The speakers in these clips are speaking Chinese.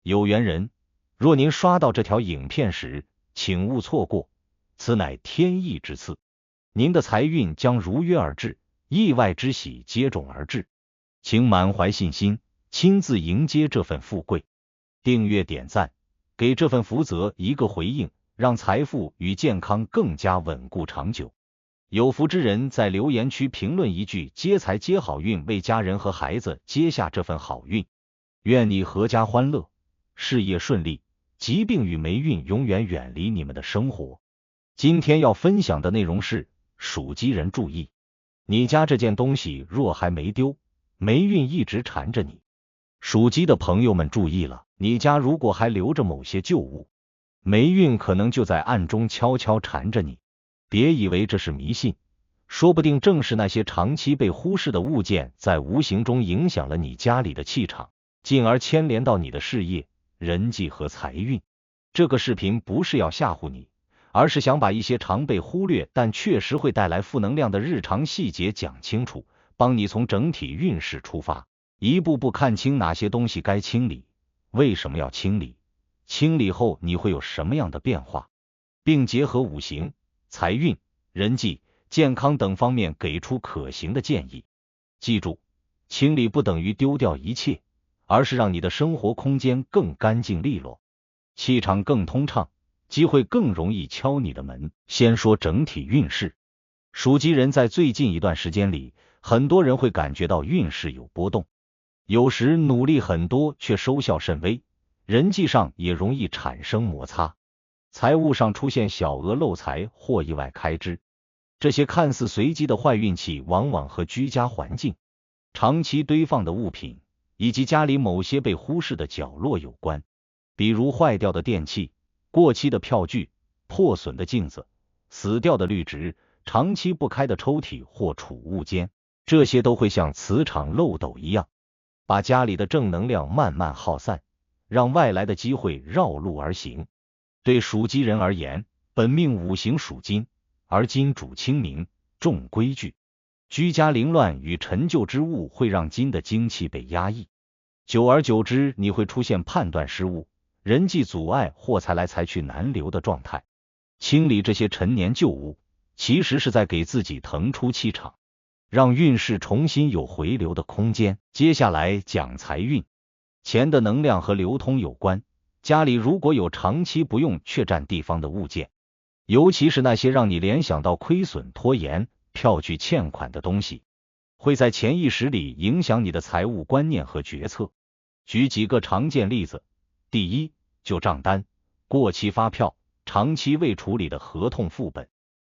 有缘人，若您刷到这条影片时，请勿错过，此乃天意之赐，您的财运将如约而至，意外之喜接踵而至，请满怀信心，亲自迎接这份富贵。订阅点赞，给这份福泽一个回应，让财富与健康更加稳固长久。有福之人在留言区评论一句接财接好运，为家人和孩子接下这份好运。愿你阖家欢乐，事业顺利，疾病与霉运永远远离你们的生活。今天要分享的内容是，属鸡人注意，你家这件东西若还没丢，霉运一直缠着你。属鸡的朋友们注意了，你家如果还留着某些旧物，霉运可能就在暗中悄悄缠着你。别以为这是迷信，说不定正是那些长期被忽视的物件在无形中影响了你家里的气场，进而牵连到你的事业、人际和财运。这个视频不是要吓唬你，而是想把一些常被忽略但确实会带来负能量的日常细节讲清楚，帮你从整体运势出发，一步步看清哪些东西该清理，为什么要清理，清理后你会有什么样的变化，并结合五行、财运、人际、健康等方面给出可行的建议。记住，清理不等于丢掉一切，而是让你的生活空间更干净利落，气场更通畅，机会更容易敲你的门。先说整体运势，属鸡人在最近一段时间里，很多人会感觉到运势有波动，有时努力很多却收效甚微，人际上也容易产生摩擦，财务上出现小额漏财或意外开支。这些看似随机的坏运气往往和居家环境、长期堆放的物品以及家里某些被忽视的角落有关，比如坏掉的电器、过期的票据、破损的镜子、死掉的绿植、长期不开的抽屉或储物间，这些都会像磁场漏斗一样，把家里的正能量慢慢耗散，让外来的机会绕路而行。对属鸡人而言，本命五行属金，而金主清明，重规矩，居家凌乱与陈旧之物会让金的精气被压抑，久而久之你会出现判断失误、人际阻碍或财来财去难留的状态。清理这些陈年旧物，其实是在给自己腾出气场，让运势重新有回流的空间。接下来讲财运，钱的能量和流通有关，家里如果有长期不用却占地方的物件，尤其是那些让你联想到亏损、拖延、票据欠款的东西，会在潜意识里影响你的财务观念和决策。举几个常见例子，第一，旧账单、过期发票、长期未处理的合同副本，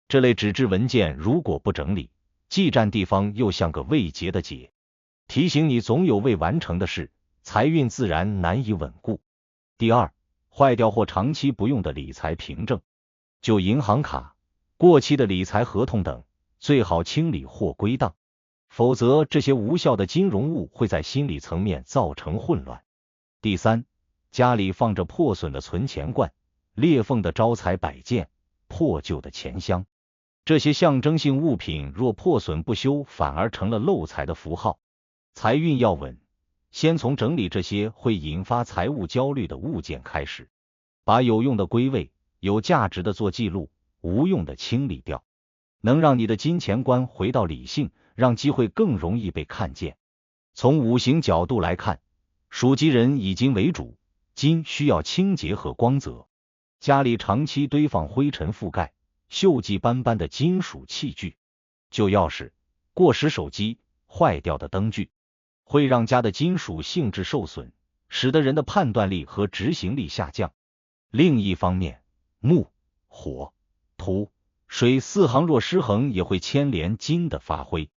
这类纸质文件如果不整理，既占地方又像个未结的结，提醒你总有未完成的事，财运自然难以稳固。第二，坏掉或长期不用的理财凭证，旧银行卡、过期的理财合同等，最好清理或归档，否则这些无效的金融物会在心理层面造成混乱。第三，家里放着破损的存钱罐、裂缝的招财摆件、破旧的钱箱，这些象征性物品若破损不修，反而成了漏财的符号。财运要稳，先从整理这些会引发财务焦虑的物件开始，把有用的归位，有价值的做记录，无用的清理掉，能让你的金钱观回到理性，让机会更容易被看见。从五行角度来看，属鸡人以金为主，金需要清洁和光泽，家里长期堆放灰尘覆盖、锈迹斑斑的金属器具，旧钥匙、过时手机、坏掉的灯具，会让家的金属性质受损，使得人的判断力和执行力下降。另一方面，木、火、土、水四行若失衡，也会牵连金的发挥。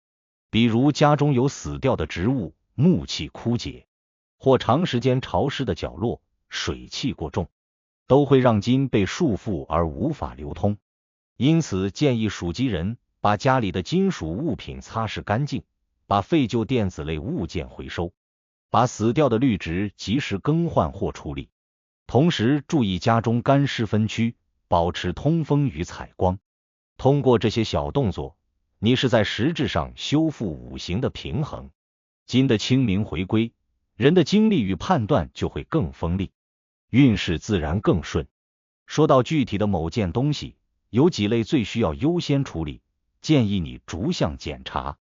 比如家中有死掉的植物，木气枯竭，或长时间潮湿的角落，水气过重，都会让金被束缚而无法流通。因此建议属鸡人把家里的金属物品擦拭干净，把废旧电子类物件回收，把死掉的绿植及时更换或处理，同时注意家中干湿分区，保持通风与采光。通过这些小动作，你是在实质上修复五行的平衡，金的清明回归，人的精力与判断就会更锋利，运势自然更顺。说到具体的某件东西，有几类最需要优先处理，建议你逐项检查。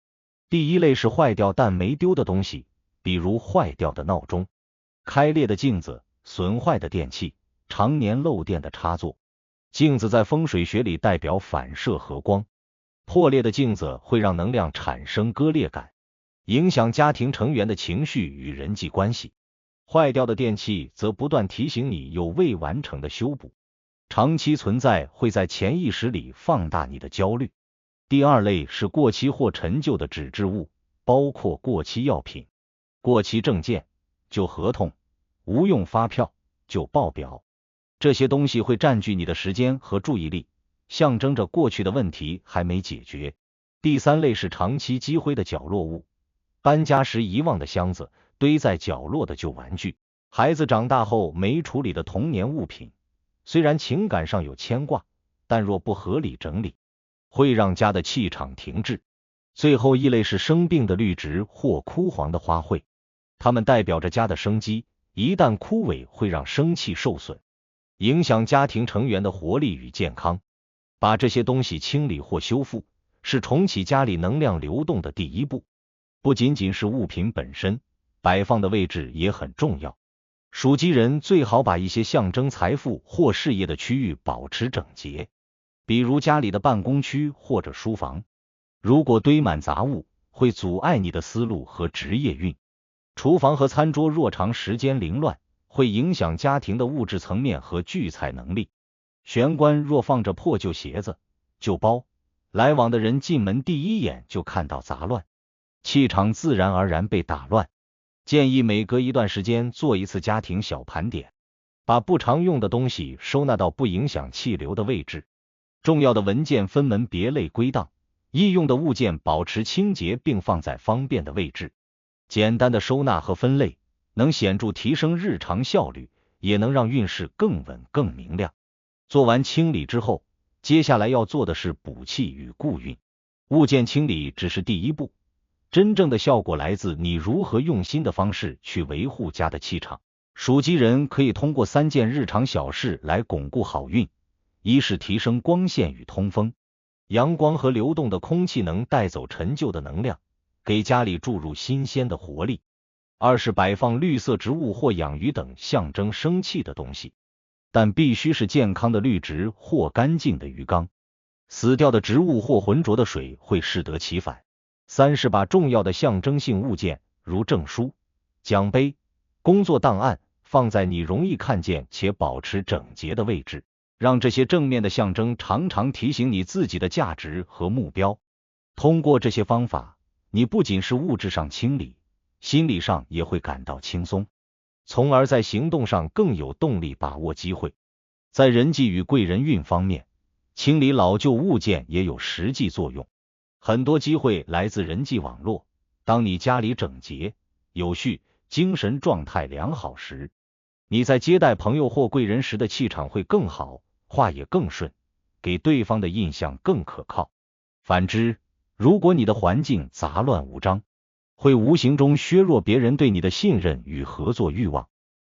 第一类是坏掉但没丢的东西，比如坏掉的闹钟、开裂的镜子、损坏的电器、常年漏电的插座。镜子在风水学里代表反射和光，破裂的镜子会让能量产生割裂感，影响家庭成员的情绪与人际关系。坏掉的电器则不断提醒你有未完成的修补，长期存在会在潜意识里放大你的焦虑。第二类是过期或陈旧的纸质物，包括过期药品、过期证件、旧合同、无用发票、旧报表。这些东西会占据你的时间和注意力，象征着过去的问题还没解决。第三类是长期积灰的角落物，搬家时遗忘的箱子，堆在角落的旧玩具，孩子长大后没处理的童年物品。虽然情感上有牵挂，但若不合理整理，会让家的气场停滞。最后一类是生病的绿植或枯黄的花卉，它们代表着家的生机，一旦枯萎会让生气受损，影响家庭成员的活力与健康。把这些东西清理或修复，是重启家里能量流动的第一步。不仅仅是物品本身，摆放的位置也很重要。属鸡人最好把一些象征财富或事业的区域保持整洁，比如家里的办公区或者书房。如果堆满杂物，会阻碍你的思路和职业运。厨房和餐桌若长时间凌乱，会影响家庭的物质层面和聚财能力。玄关若放着破旧鞋子、旧包，来往的人进门第一眼就看到杂乱，气场自然而然被打乱。建议每隔一段时间做一次家庭小盘点，把不常用的东西收纳到不影响气流的位置。重要的文件分门别类归档，易用的物件保持清洁并放在方便的位置。简单的收纳和分类能显著提升日常效率，也能让运势更稳更明亮。做完清理之后，接下来要做的是补气与固运。物件清理只是第一步，真正的效果来自你如何用心的方式去维护家的气场。属鸡人可以通过3件日常小事来巩固好运。一是提升光线与通风，阳光和流动的空气能带走陈旧的能量，给家里注入新鲜的活力。二是摆放绿色植物或养鱼等象征生气的东西，但必须是健康的绿植或干净的鱼缸，死掉的植物或浑浊的水会适得其反。三是把重要的象征性物件，如证书、奖杯、工作档案，放在你容易看见且保持整洁的位置，让这些正面的象征常常提醒你自己的价值和目标。通过这些方法，你不仅是物质上清理，心理上也会感到轻松，从而在行动上更有动力把握机会。在人际与贵人运方面，清理老旧物件也有实际作用。很多机会来自人际网络，当你家里整洁、有序、精神状态良好时，你在接待朋友或贵人时的气场会更好，话也更顺，给对方的印象更可靠。反之，如果你的环境杂乱无章，会无形中削弱别人对你的信任与合作欲望。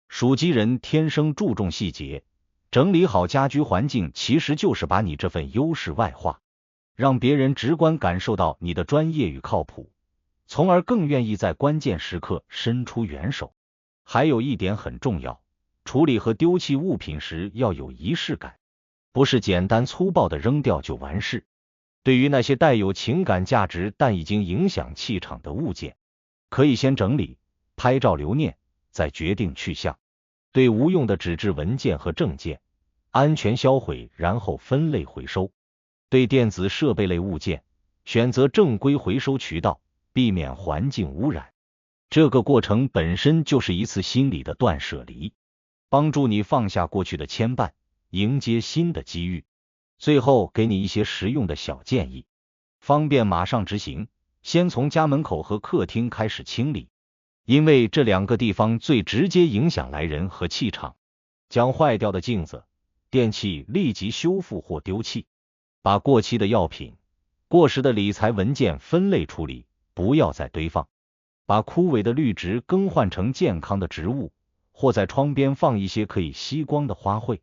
属鸡人天生注重细节，整理好家居环境其实就是把你这份优势外化，让别人直观感受到你的专业与靠谱，从而更愿意在关键时刻伸出援手。还有一点很重要，处理和丢弃物品时要有仪式感，不是简单粗暴的扔掉就完事。对于那些带有情感价值但已经影响气场的物件，可以先整理、拍照留念，再决定去向。对无用的纸质文件和证件，安全销毁，然后分类回收。对电子设备类物件，选择正规回收渠道，避免环境污染。这个过程本身就是一次心理的断舍离，帮助你放下过去的牵绊，迎接新的机遇。最后给你一些实用的小建议，方便马上执行。先从家门口和客厅开始清理，因为这2个地方最直接影响来人和气场。将坏掉的镜子、电器立即修复或丢弃，把过期的药品、过时的理财文件分类处理，不要再堆放。把枯萎的绿植更换成健康的植物，或在窗边放一些可以吸光的花卉。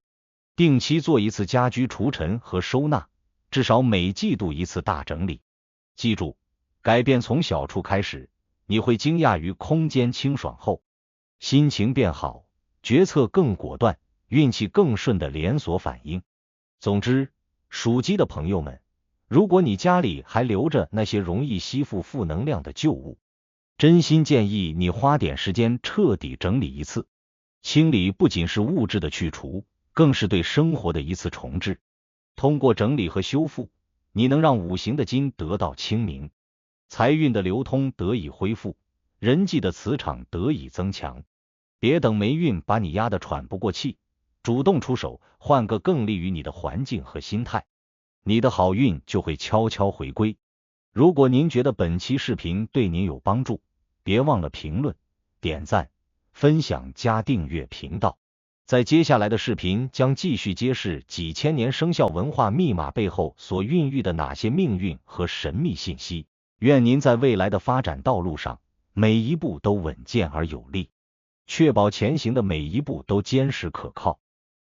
定期做一次家居除尘和收纳，至少每季度一次大整理。记住，改变从小处开始，你会惊讶于空间清爽后，心情变好，决策更果断，运气更顺的连锁反应。总之，属鸡的朋友们，如果你家里还留着那些容易吸附负能量的旧物，真心建议你花点时间彻底整理一次。清理不仅是物质的去除，更是对生活的一次重置。通过整理和修复，你能让五行的金得到清明，财运的流通得以恢复，人际的磁场得以增强。别等霉运把你压得喘不过气，主动出手，换个更利于你的环境和心态，你的好运就会悄悄回归。如果您觉得本期视频对您有帮助，别忘了评论、点赞、分享加订阅频道。在接下来的视频将继续揭示几千年生肖文化密码背后所孕育的哪些命运和神秘信息。愿您在未来的发展道路上，每一步都稳健而有力，确保前行的每一步都坚实可靠。